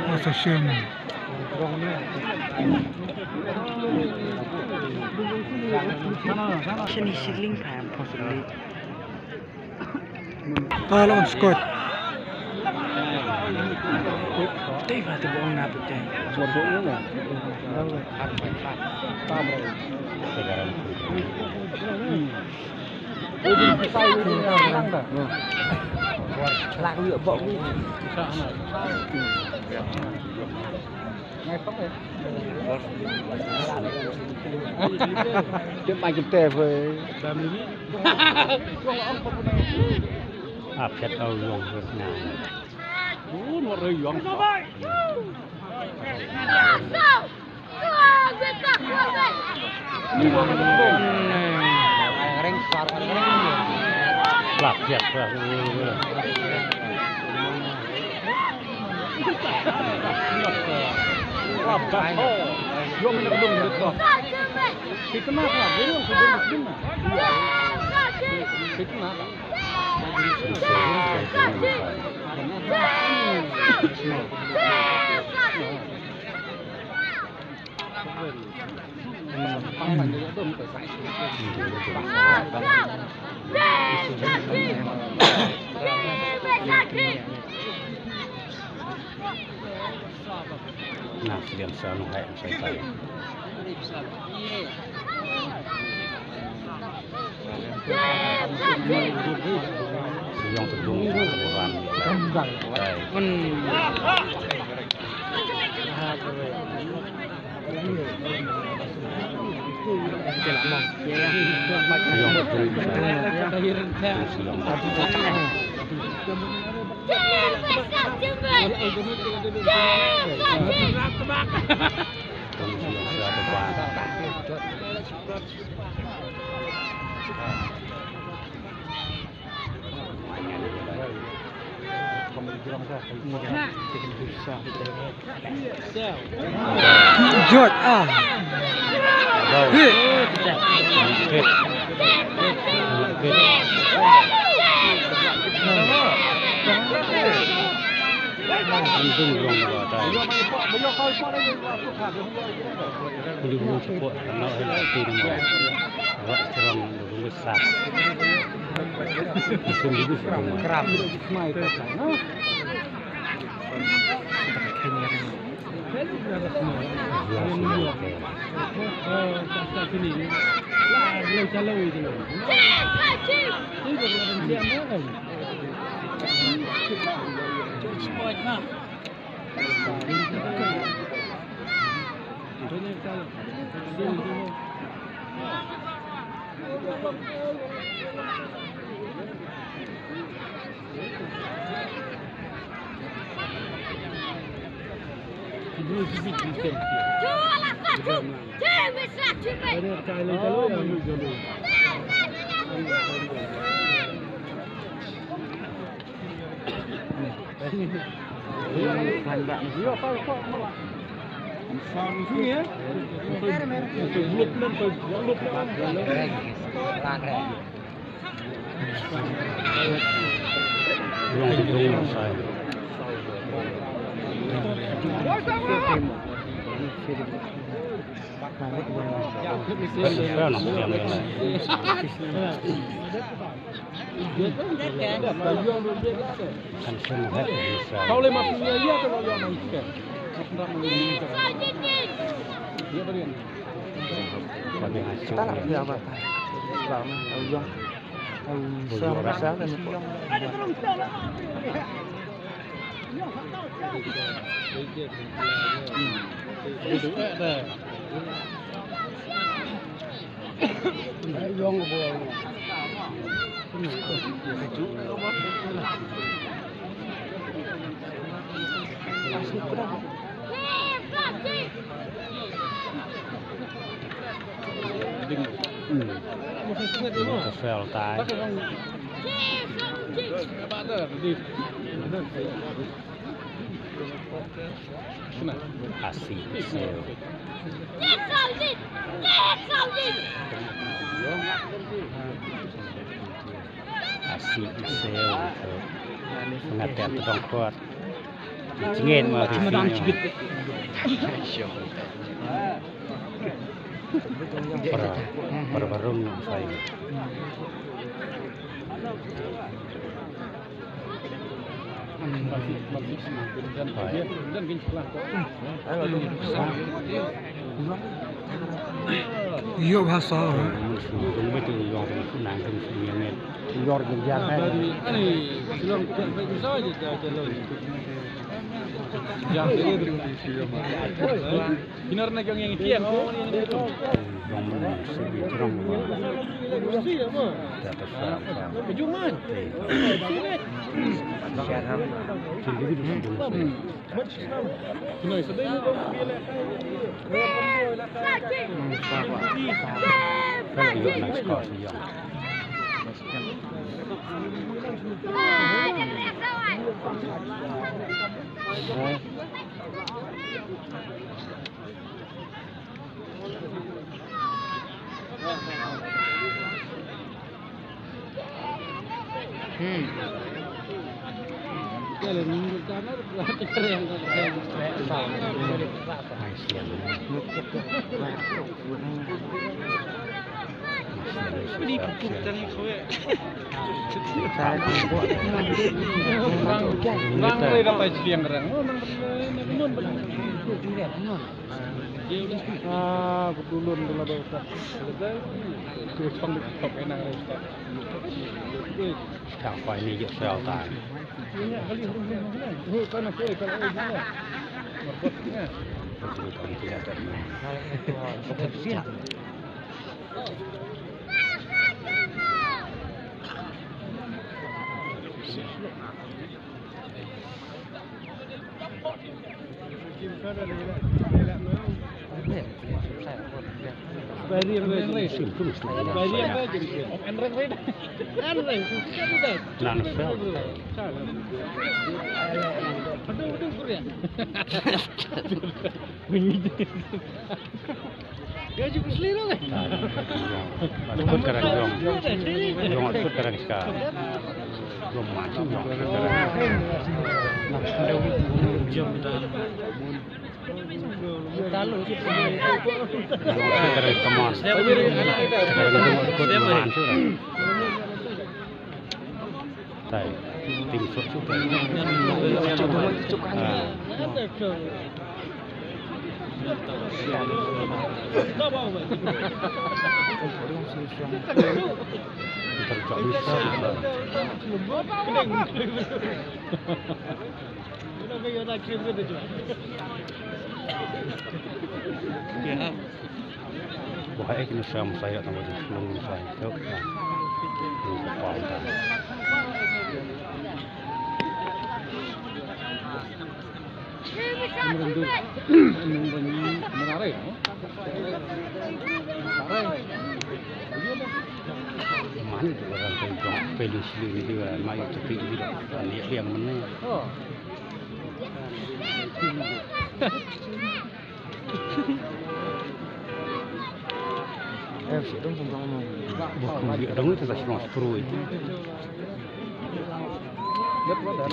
What's a shame. Sini siling pam possibly. On Scott. Đây là từ bọn nào vậy? Một bộ nữa nè. Tam rồi. Lạc nhựa bộ đi. Ngay tóc này. Chụp ảnh chụp tè với. Chết đâu dùng Việt Nam. Một rơi giòn. Lạc Việt là Yo me lo doy de Si tú no hablas, yo no sé de nada. Si tú no hablas. Nah, diam selalu kayak saya. Yang kedua keburan. George Kau lima punya dia kalau yang mau ikan. Dia berian. Ta làm gì vậy? Vào mà, đầu gió. Đầu sáng lên một Fail tái. Asik sel. Asik sel. Ngata tong kuat. Cingen mah tu. Cemedang cibit. Para barung saya. Dan gini sebelah kok. Iyo bahasa. Tunggu betul yang nang tu sebenarnya. Yor jenjang Dari ini belum bisa aja jalan. Yang ini dulu Binar nak yang kia kau yang itu. yang sebi terang. Mesti apa? Dapat faham. Kejuman. Sinet. Jadi itu dulu. Kena sedih ni kau bila Kalau dia nak sekolah siang. Kalau minggu kanan berarti keren keren. Ini pupuk dan kowe. Nang le dapat siang gerang. Oh nang nun. Ah, betulun dulu ada Ustaz. Selesai. Kepang top enak Ustaz. Tak apa ini je sel tak. Ini kali mana? Oh, kan aku kalau ini. Merbotnya. Betul kami tidak terima. Siap. Barian race. Terus Barian race. Enreng race. Enreng. Nan sel. Aduh Korea. Gaji berselera kan? Ikut kerang jom. Jom ikut kerang sekarang. Jom maju jom. Jom dah. Talu kita. Kerang teman. Kerang ikut teman tu. Tay, tim susu tu. Tercok bisa. Wah, ini sama saya tambah belum saya tu. Menarik. Mana tu orang tu pilih sendiri juga, mayu tepi juga. Dia yang mana? Oh. Siapa dong ngomong. Bukan dia dong itu tak sepuluh itu. Lihat badan.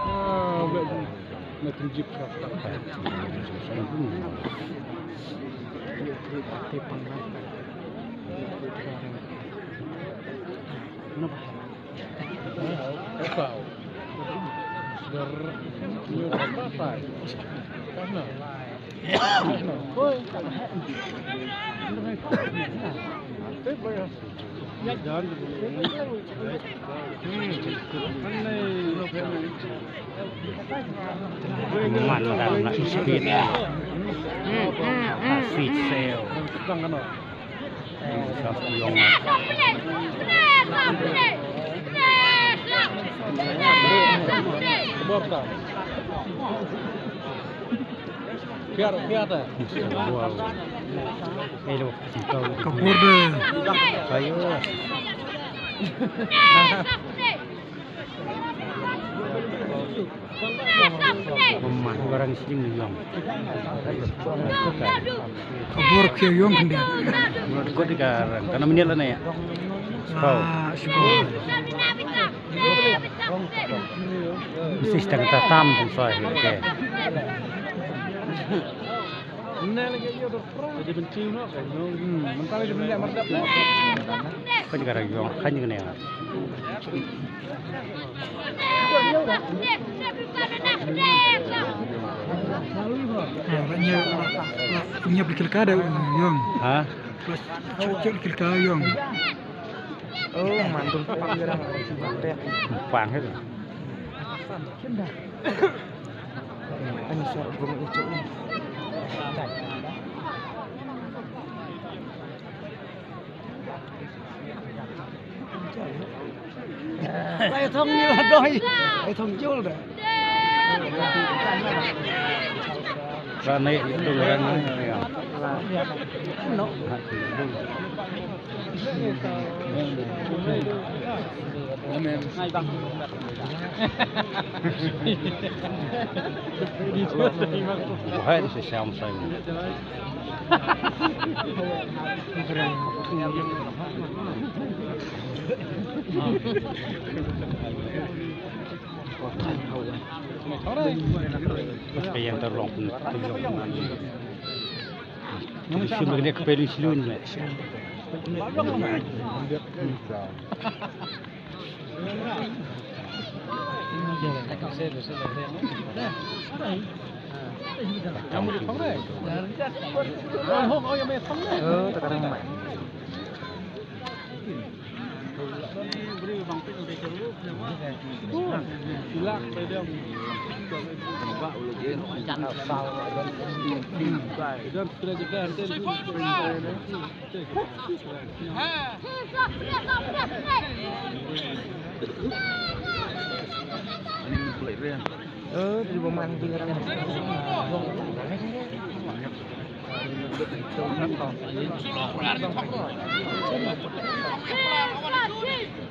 Ah, bagus. Nak jeep kereta. Apa? Apa? Karena. Oi. Ya jangan. Mana dalam nak speed ni? Speed sail. Jangan no. Satu yang. Berapa? Biar ada. Wow. Hello, kita. Kapur deh. Ayo. Rumah barang sini Yong. Kabur ke Yong kan dia. Menurut gua dikarang karena menyelan ya. Sepau. Sepau. Mesti setengah tatam tu saya. Okay. Jadi benci no kan. Mentang dia beli mardap. Kau dikarang Yong, kan juga ni. Punya berkelkar ada Yong. Hah? Cek berkelkar Yong. Oh, mantul pak gerang. Pang itu. Ini saya belum itu. Ai thông như là đôi. Ai thông chul dah. Rane itu rane ya. No. Amen. Hai bang. Wahai itu siapa saya. Mas yang terlong pun Cuma dia kepelu silun ni. Kamu di Phong deh. Oh yang Phong deh. Sekarang mak. Beri bang pin sampai seru. Gila dia. Pak ulun jangan sal. Dan sudah juga nanti. Di rumah di gerang.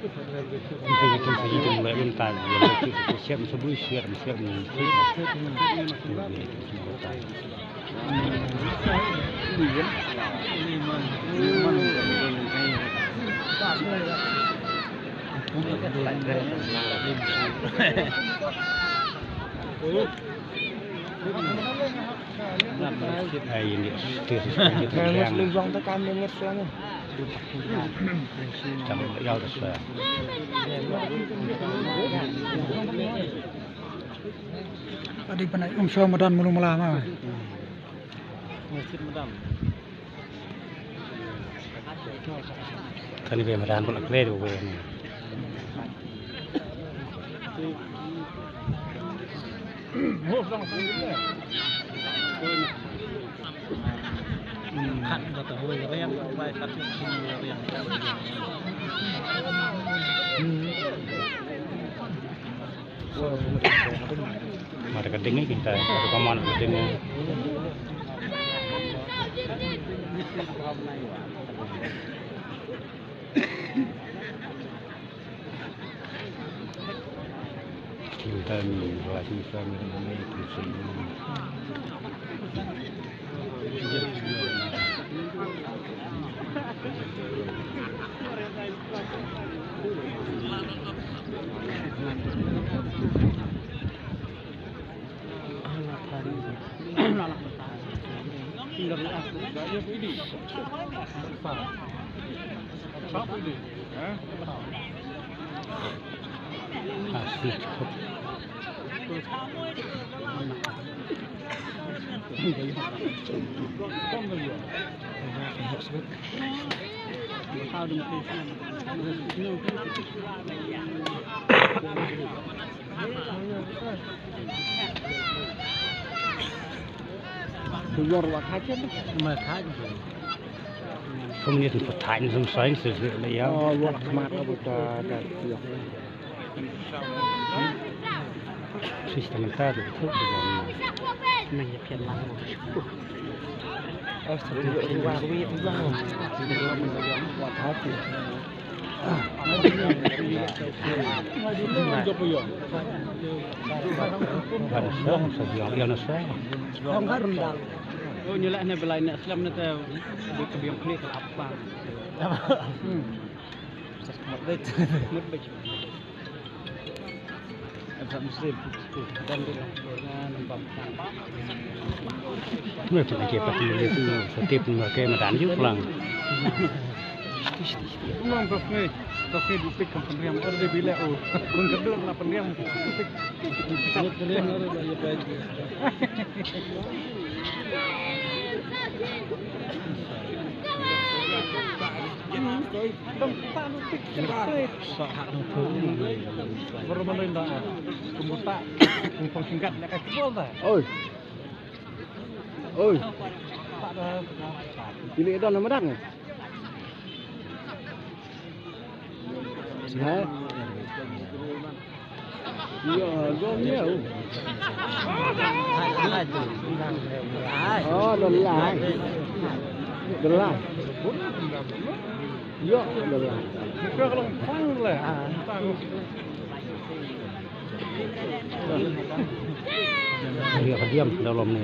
Bisa itu mulai bentar. Siap sebelum siap ni. Ini Kalau selubang tekan dengar suara. Jangan jauh dah suara. Tadi pernah Syah Medan mulu melama. Masjid Medan. Kali Medan pun clear tu ni. Oh, sudah sampai. Kan kata hoi rian baik satu rian. Mari kedeng kita, ada paman kedeng. Kita ni bahasa Islam ni Muslim. Asik. Keluar waktu aja makan. Không như thì Phật Thánh xong xoáy sử dụng lấy áo. Luar kemat aku dah Sistem kita tu betul juga. Menyiapkan lalu. Seru juga wit bang. Buat hati. Ada song sebiang yang nasi. Không hết rừng đào. Oh nyelak ni belai nak Islam ni tahu dia kebiang klik ke apa. Merdek. Ada Muslim. Dan dia nampak. Mereka nak cepat itu setiap mereka makan juga pulang. Memang profesor dupik kan pendiam ada bila oh mengkedul lah pendiam dupik. Pendiam ada banyak baju. Baru menerima kemuta kumpul singkat nak kebol dah. Oi. Oi. Tak ada. Pilih dah nama dah. Hả? Dạ, gom nhiều. Đồn lại. Đồn lại. Dạ, đồn lại. Kau kalau fang lah. Dia diam dalam ni.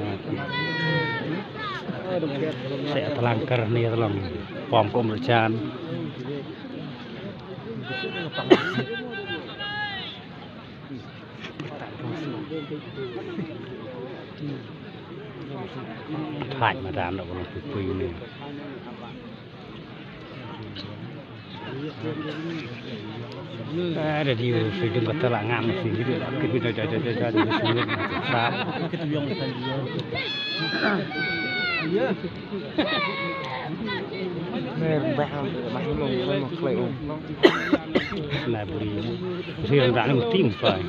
Saya terlangkar ni dalam pom pemeriksaan. Hại mà đàn nó còn quỳ này. Ada di sini betul lah ngam sih gitu. Kita jaga di sini besar. Kita yang besar dia. Ya. Merah, masih belum sama kleo. Nah beri, sih rendah ni tim fly.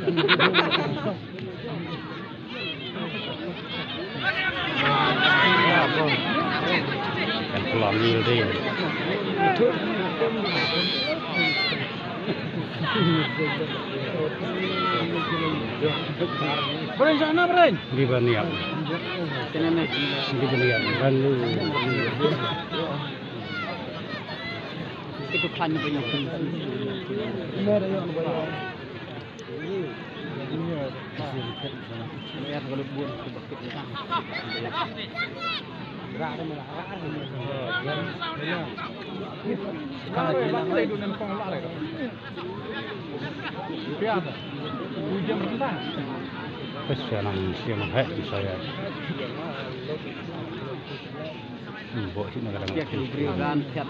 Kan pulang ni dia. Beren sana beren. Di Baniak. Di Baniak. Lalu. Itu kan banyak. Lihat kalau buat sebab kita. Rara malah rara. Kalau kita itu nempong lah itu. Biasa. Hujan rendah. Pesanan siang hai saya. Buat sini kadang. Dia kiriran siap.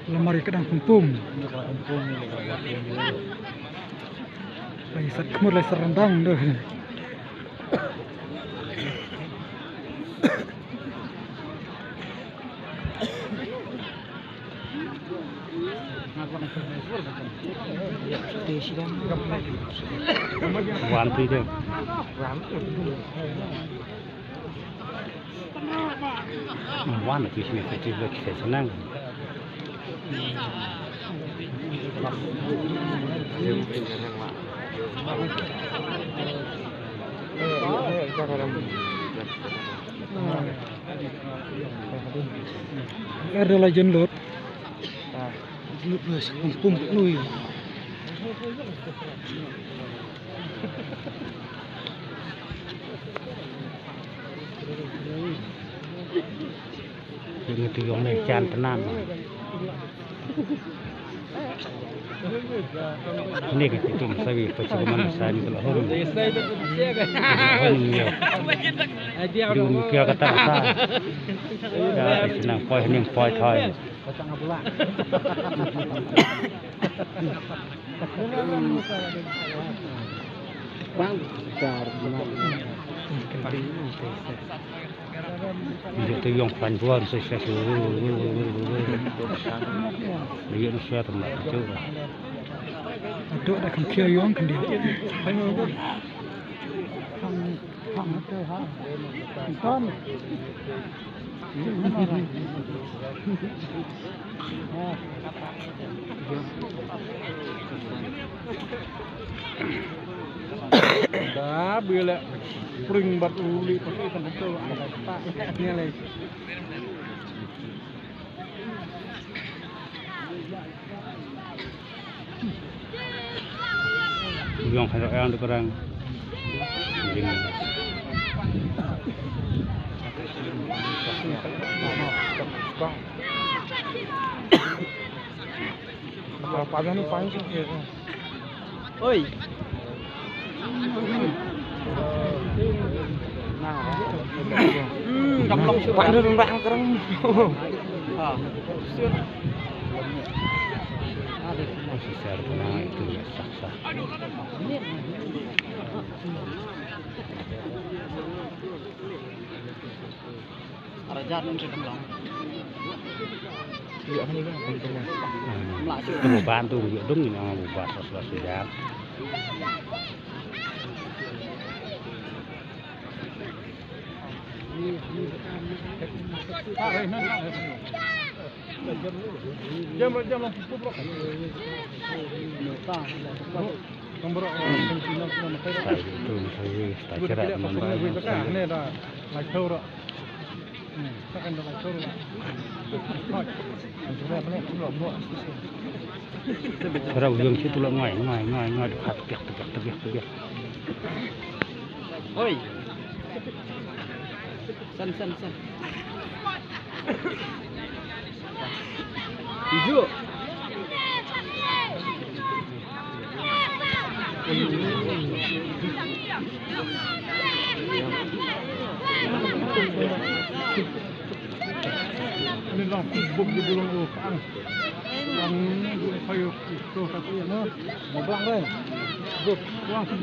Lemari kadang kumpum. Lagi sekmur lagi serendang dah. Wanti dia. Wan itu sini festival kita senang. Ada legend lot. Lot plus kumpum nui. Dengan tu yang ni can tenang. Ini kita tu sahaja percuma saya ni kalau orang. Saya tu siapa? Orang ni. Dia mungkin kata apa? Ya, senang poi ni poi thoi. Pasang apa? Bang, car benar. Dia tu yang panjuan saya dia tu saya tempat itu. Ada dah kan kira yang kan dia. Dah bila spring bat uli pasti kan betul ada tak ini lagi. Yang ada yang kurang. Kalau pagi ni paling sih. Oi. Kamlong pak nó rang kerang. Secara tenang itu ya sah-sah. Raja nun ke kamlong. Iya ni kan pentingnya. Itu bantu juga dong ini sama buat sesuatu sudah. Jam lampu bro. Nombor Itu saya kira memang. ini dah like thâu các anh like thâu Kalau ujung situ lah ngoài dekat. Oi. San. Hijau. Ini lah buk di bulung ang. Ang kayu itu satu ya, mau belang deh. Buk, belang buk.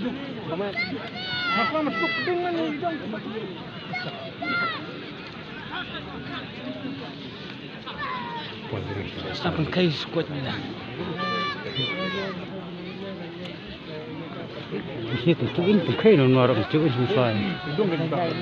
Apa masuk dengan hidung? Sampai kai squat ni lah. Situ tu ini tu kain orang tu susah. Hidung kan tak.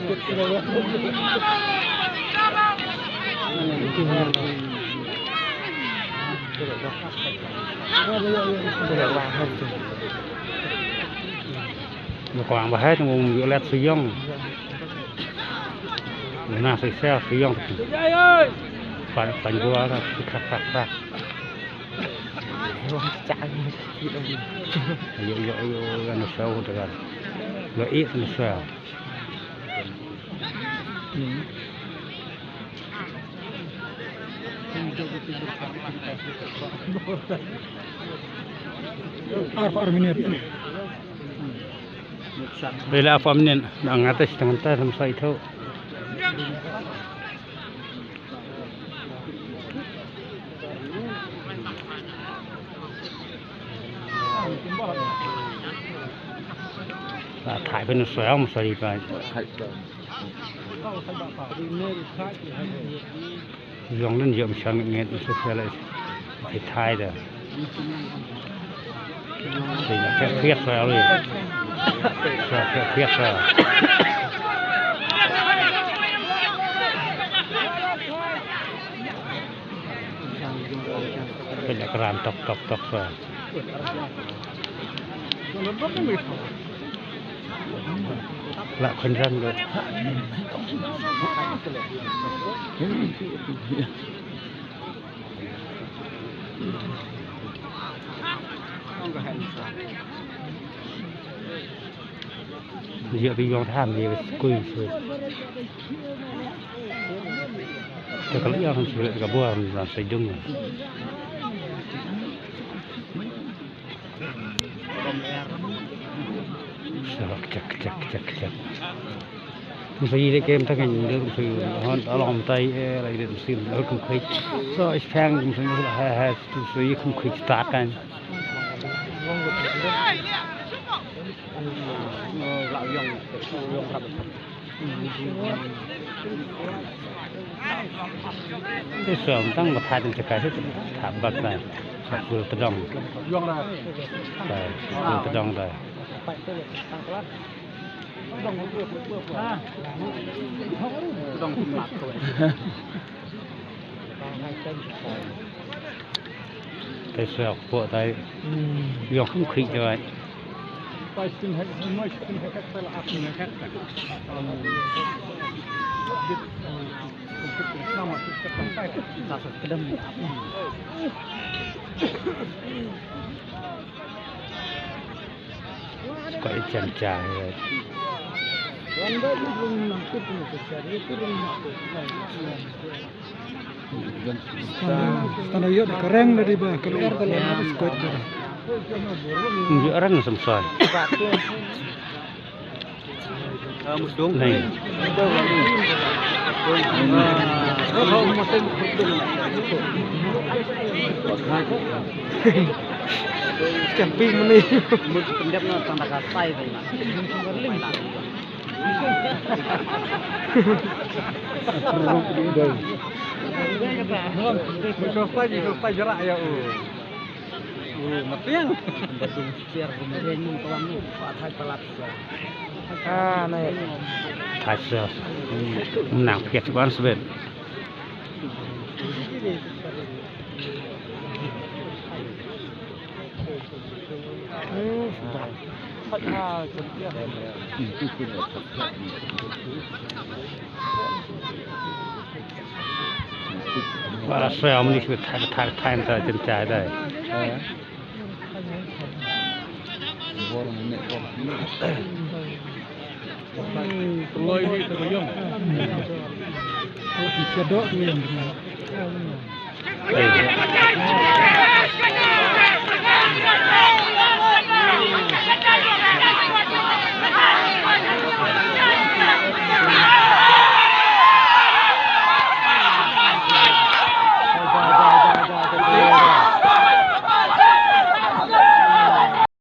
Mà còn bà hết một vụ lẹt sử dụng na sử dụng phải qua là khắc yo nó sâu được rồi lợi ít nó sâu minit. đây là phẩm nên đang ngắt thành ta làm sao thôi thải bên xoáy không xoáy cái dùng lên dụng sang nghe sẽ phải lại phải thay rồi thì là cái thiết xoáy rồi cái thiết xoáy cái là cái ram tóc xoáy lại khuyên răng được dựa đi vòng tham gì quỳ rồi tôi có lý do không xử lý cả bùa làm xây dung chắc không phải đi kem thằng anh được phải hòn ở lòng tay lại được xin ở không khí so phang không phải không khí start kan lão dùng thật cái sườn tăng một hai đến cái thảm bậc này vừa tự động dùng là vừa tự động rồi đồng mặt rồi cái sườn bộ tay dùng không khí rồi ไปสิ่งให้ไม่สิ่งให้แต่ละอันนี่แค่แต่ดิบผมคิดน้ำมันจะต้องใส่ sasa kedem kok jam cahaya Tanah yuk keren dari bah keluar kalau habis kuat dah. nggak orang semsoi musdong nih kalau musim Camping ni. mun pendap na tanda kasai tu nak Sofa jerak ya. Matiang. biar kemudian ni tuan ni buat hai pelat thay sơ nặng thiệt quán svetว่าเสื้อมันนี่คือทายแต่จนใจได้ Loi ni tu yang. Sedok tu yang.